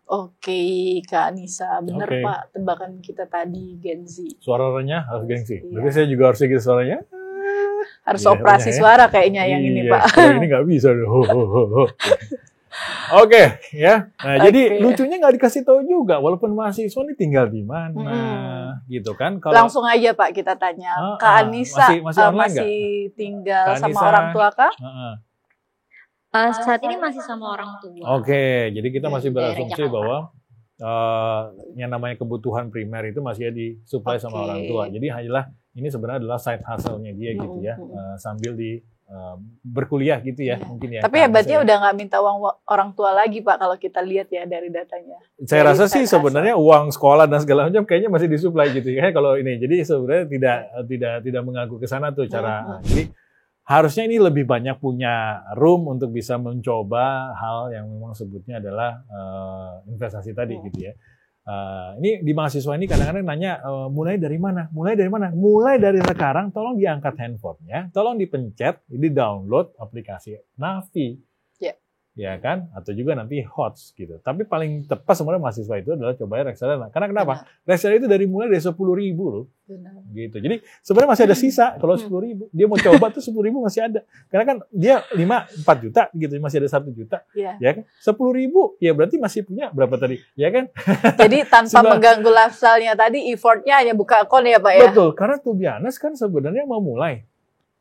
Oke, Kak Anissa, bener Oke. Pak tebakan kita tadi Gen Z. Suara renyah harus gengsi. Iya. Berarti saya juga harus gitu suaranya. Harus Iya, operasi renyah ya. suara kayaknya yang ini Iya, Pak. kalau ini nggak bisa. Oke, ya. Nah, jadi Oke. lucunya nggak dikasih tahu juga, walaupun mahasiswa ini tinggal di mana, gitu kan? Kalau Langsung aja Pak kita tanya, Kak Anissa masih online nggak? masih tinggal Kak sama Anissa. orang tua Kak? Heeh. Saat ini masih sama orang tua. Oke, jadi kita masih Di daerah berasumsi Jakarta. bahwa yang namanya kebutuhan primer itu masih disuplai sama Oke. orang tua. Jadi hanyalah ini sebenarnya adalah side hustle-nya dia gitu ya, sambil di berkuliah gitu ya, Iya. mungkin ya. Tapi hebatnya udah nggak minta uang orang tua lagi Pak kalau kita lihat ya dari datanya. Saya Dari rasa sih side sebenarnya uang sekolah dan segala macam kayaknya masih disuplai gitu ya kalau ini. Jadi sebenarnya tidak mengaku ke sana tuh cara. Jadi harusnya ini lebih banyak punya room untuk bisa mencoba hal yang memang sebutnya adalah investasi tadi gitu ya. Ini di mahasiswa ini kadang-kadang nanya mulai dari mana? Mulai dari mana? Mulai dari sekarang tolong diangkat handphonenya, tolong dipencet, di-download aplikasi Navi. Ya kan? Atau juga nanti HOTS gitu. Tapi paling tepat sebenarnya mahasiswa itu adalah coba reksadana. Karena kenapa? Reksadana itu mulai dari 10.000 loh. Benar. Gitu. Jadi sebenarnya masih ada sisa kalau 10.000. Dia mau coba tuh 10.000 masih ada. Karena kan dia 4 juta gitu, masih ada 1 juta. Iya. Ya kan? 10.000 ya berarti masih punya berapa tadi? Ya kan? Jadi tanpa mengganggu lifestyle-nya tadi, effortnya hanya buka akun ya Pak ya? Betul. Karena tuh biasa kan sebenarnya mau mulai.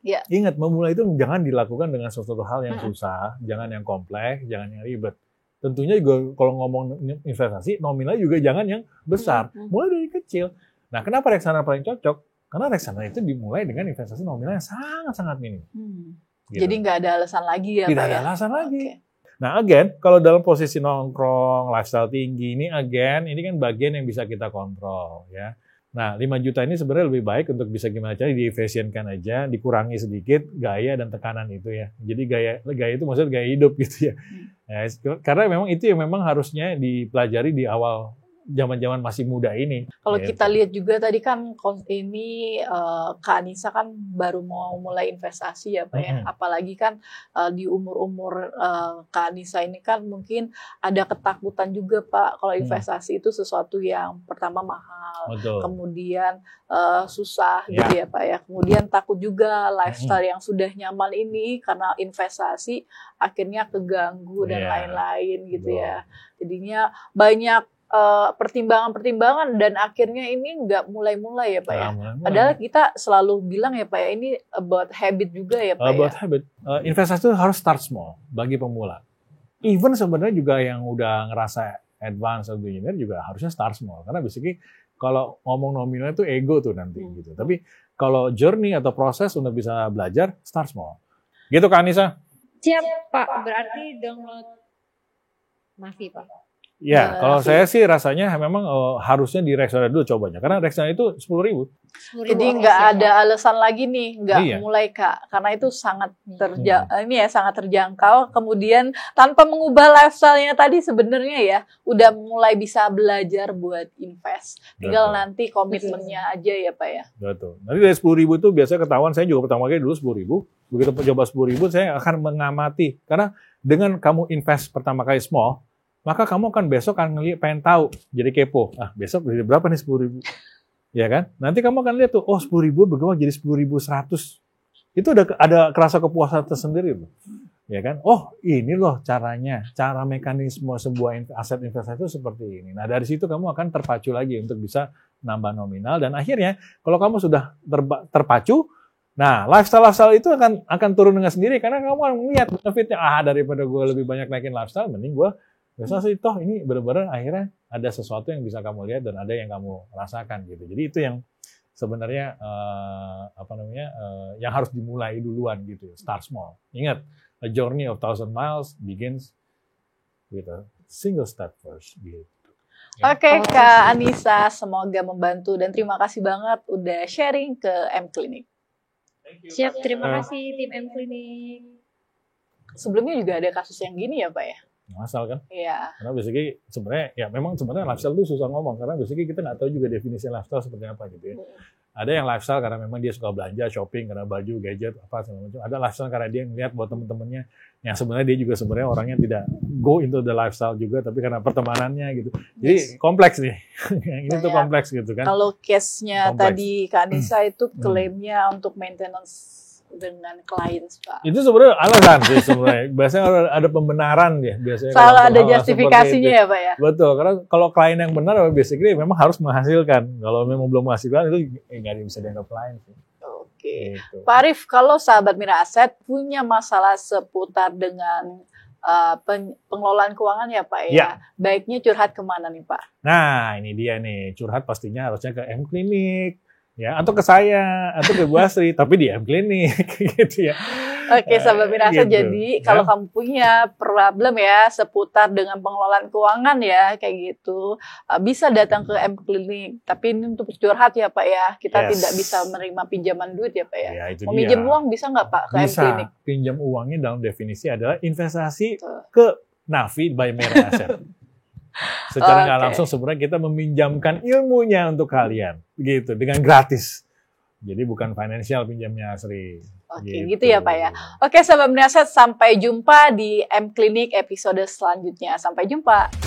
Ya. Ingat, memulai itu jangan dilakukan dengan sesuatu hal yang susah, jangan yang kompleks, jangan yang ribet. Tentunya juga kalau ngomong investasi, nominalnya juga jangan yang besar. Mulai dari kecil. Nah, kenapa reksadana paling cocok? Karena reksadana itu dimulai dengan investasi nominal yang sangat-sangat minim. Gitu. Jadi nggak ada alasan lagi ya Tidak Pak ada ya? alasan lagi. Oke. Nah, again, kalau dalam posisi nongkrong, lifestyle tinggi, ini kan bagian yang bisa kita kontrol, ya. Nah, 5 juta ini sebenarnya lebih baik untuk bisa gimana caranya diefisienkan aja, dikurangi sedikit gaya dan tekanan itu ya. Jadi gaya itu maksudnya gaya hidup gitu ya. Ya, karena memang itu yang memang harusnya dipelajari di awal zaman-zaman masih muda ini. Kalau Gitu. kita lihat juga tadi kan ini Kak Anissa kan baru mau mulai investasi ya Pak ya. Apalagi kan di umur-umur Kak Anissa ini kan mungkin ada ketakutan juga Pak kalau investasi itu sesuatu yang pertama mahal, Betul. kemudian susah gitu ya Pak ya. Kemudian takut juga lifestyle yang sudah nyaman ini karena investasi akhirnya keganggu dan lain-lain gitu ya. Jadinya banyak pertimbangan-pertimbangan dan akhirnya ini nggak mulai-mulai ya Pak ya. Padahal kita selalu bilang ya Pak ya, ini about habit juga ya Pak about habit. Investasi itu harus start small bagi pemula. Even sebenarnya juga yang udah ngerasa advance atau beginner juga harusnya start small. Karena basically kalau ngomong nominalnya itu ego tuh nanti gitu. Tapi kalau journey atau proses untuk bisa belajar, start small. Gitu Kak Anissa? Siap Pak, berarti download Nafi, Pak. Ya, kalau saya sih rasanya memang harusnya di reksadana dulu cobanya. Karena reksadana itu 10.000. Jadi nggak ada alasan lagi nih, nggak Iya. mulai Kak, karena itu sangat sangat terjangkau. Kemudian tanpa mengubah lifestyle-nya tadi sebenarnya ya, udah mulai bisa belajar buat invest. Tinggal Betul. nanti komitmennya aja ya Pak ya. Betul. Nanti dari 10.000 itu biasanya ketahuan, saya juga pertama kali dulu 10.000. Begitu coba 10.000, saya akan mengamati. Karena dengan kamu invest pertama kali small, maka kamu kan besok akan pengen tahu, jadi kepo. Besok jadi berapa nih 10.000? Ya kan? Nanti kamu akan lihat tuh, 10.000 berkembang jadi 10.100. Itu ada kerasa kepuasan tersendiri loh. Ya kan? Ini loh caranya, cara mekanisme sebuah aset investasi itu seperti ini. Nah, dari situ kamu akan terpacu lagi untuk bisa nambah nominal, dan akhirnya kalau kamu sudah terpacu, nah, lifestyle itu akan turun dengan sendiri karena kamu akan melihat benefitnya. Daripada gue lebih banyak naikin lifestyle, mending gue investasi. Toh ini benar-benar akhirnya ada sesuatu yang bisa kamu lihat dan ada yang kamu rasakan gitu. Jadi itu yang sebenarnya yang harus dimulai duluan gitu. Start small. Ingat, a journey of 1,000 miles begins with a single step first. Gitu. Oke, Kak Anissa, semoga membantu dan terima kasih banget udah sharing ke M Clinic. Siap, terima kasih tim M Clinic. Sebelumnya juga ada kasus yang gini ya Pak ya? Asal kan? Iya. Karena basically sebenarnya lifestyle itu susah ngomong karena basically kita nggak tahu juga definisi lifestyle seperti apa gitu ya. Ada yang lifestyle karena memang dia suka belanja, shopping, karena baju, gadget, apa segala macam. Ada lifestyle karena dia ngeliat buat temen-temennya yang sebenarnya dia juga sebenarnya orangnya tidak go into the lifestyle juga, tapi karena pertemanannya gitu. Jadi kompleks nih. Ini tuh kompleks gitu kan. Kalau case-nya Kompleks. tadi Kak Anissa itu klaimnya untuk maintenance dengan klien, Pak. Itu sebenarnya alasan sih sebenarnya. Biasanya ada pembenaran ya. Biasanya Selalu kalau ada hal-hal justifikasinya seperti itu. ya Pak ya? Betul, karena kalau klien yang benar, basically memang harus menghasilkan. Kalau memang belum menghasilkan, itu nggak bisa dianggap klien sih. Oke. Gitu. Pak Arif, kalau sahabat Mira Aset punya masalah seputar dengan pengelolaan keuangan ya Pak ya, Ya. baiknya curhat kemana nih Pak? Nah, ini dia nih. Curhat pastinya harusnya ke M Clinic. Ya, atau ke saya, atau ke Bu Asri, tapi di M Clinic, gitu ya. Oke, sahabat Mira Aset, Gitu. jadi kalau kamu punya problem ya seputar dengan pengelolaan keuangan ya, kayak gitu, bisa datang ke M Clinic. Tapi ini untuk curhat ya Pak ya, kita Yes. tidak bisa menerima pinjaman duit ya Pak ya. Ya, itu Mau dia. minjem uang bisa nggak Pak ke M Clinic? Bisa. Pinjam uangnya dalam definisi adalah investasi ke Nafi by Mira Asset. Secara nggak Oke. langsung sebenarnya kita meminjamkan ilmunya untuk kalian, gitu, dengan gratis. Jadi bukan financial pinjamnya, Asri. Oke, gitu ya Pak ya. Oke, sahabat Mira Aset, sampai jumpa di M Clinic episode selanjutnya. Sampai jumpa.